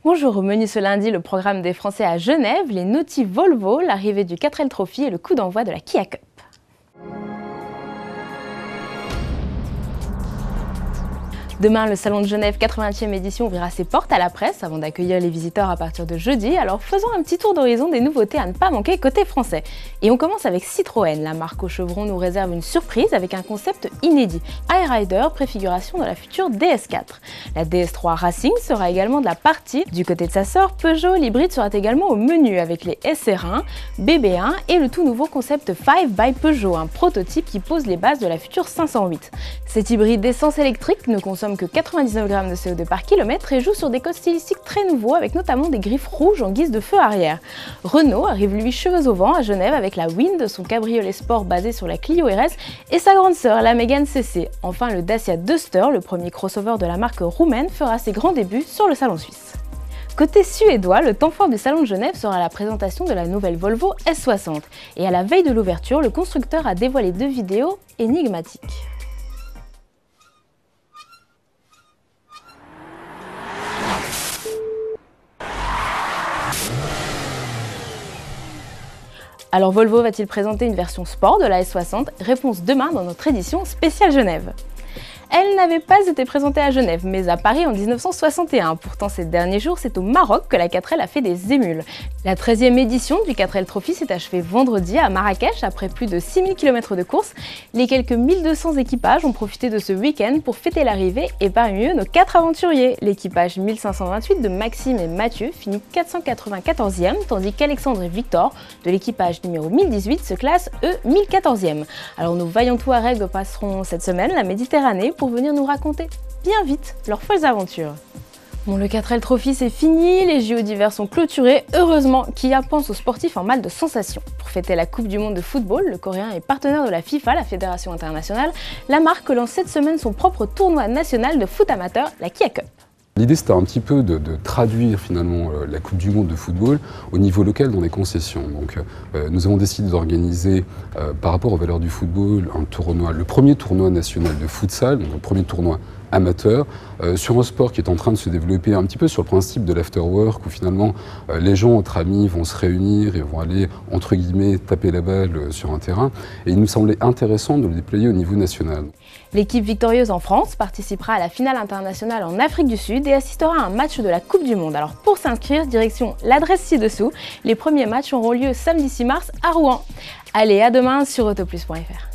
Bonjour, au menu ce lundi, le programme des Français à Genève, les Naughty Volvo, l'arrivée du 4L Trophy et le coup d'envoi de la Kia Cup. Demain, le Salon de Genève 80e édition ouvrira ses portes à la presse avant d'accueillir les visiteurs à partir de jeudi. Alors faisons un petit tour d'horizon des nouveautés à ne pas manquer côté français. Et on commence avec Citroën. La marque au chevron nous réserve une surprise avec un concept inédit. iRider, préfiguration de la future DS4. La DS3 Racing sera également de la partie. Du côté de sa sœur, Peugeot, l'hybride sera également au menu avec les SR1, BB1 et le tout nouveau concept 5 by Peugeot, un prototype qui pose les bases de la future 508. Cet hybride d'essence électrique ne consomme que 99 g de CO2 par kilomètre et joue sur des codes stylistiques très nouveaux avec notamment des griffes rouges en guise de feu arrière. Renault arrive lui cheveux au vent à Genève avec la Wind, son cabriolet sport basé sur la Clio RS et sa grande sœur, la Mégane CC. Enfin, le Dacia Duster, le premier crossover de la marque roumaine, fera ses grands débuts sur le salon suisse. Côté suédois, le temps fort du Salon de Genève sera la présentation de la nouvelle Volvo S60. Et à la veille de l'ouverture, le constructeur a dévoilé 2 vidéos énigmatiques. Alors Volvo va-t-il présenter une version sport de la S60? Réponse demain dans notre édition spéciale Genève. Elle n'avait pas été présentée à Genève, mais à Paris en 1961. Pourtant, ces derniers jours, c'est au Maroc que la 4L a fait des émules. La 13e édition du 4L Trophy s'est achevée vendredi à Marrakech après plus de 6000 km de course. Les quelques 1200 équipages ont profité de ce week-end pour fêter l'arrivée et parmi eux nos 4 aventuriers. L'équipage 1528 de Maxime et Mathieu finit 494e, tandis qu'Alexandre et Victor de l'équipage numéro 1018 se classent eux 1014e. Alors nos vaillants Touaregs passeront cette semaine la Méditerranée pour venir nous raconter bien vite leurs folles aventures. Bon, le 4L Trophy c'est fini, les JO d'hiver sont clôturés. Heureusement, Kia pense aux sportifs en mal de sensations. Pour fêter la Coupe du Monde de football, le Coréen est partenaire de la FIFA, la Fédération internationale. La marque lance cette semaine son propre tournoi national de foot amateur, la Kia Cup. L'idée, c'était un petit peu de traduire finalement la Coupe du Monde de football au niveau local dans les concessions. Donc, nous avons décidé d'organiser, par rapport aux valeurs du football, un tournoi, le premier tournoi national de futsal, donc le premier tournoi amateur, sur un sport qui est en train de se développer un petit peu sur le principe de l'afterwork, où finalement les gens entre amis vont se réunir et vont aller, entre guillemets, taper la balle sur un terrain. Et il nous semblait intéressant de le déployer au niveau national. L'équipe victorieuse en France participera à la finale internationale en Afrique du Sud et assistera à un match de la Coupe du Monde. Alors pour s'inscrire, direction l'adresse ci-dessous. Les premiers matchs auront lieu samedi 6 mars à Rouen. Allez, à demain sur autoplus.fr.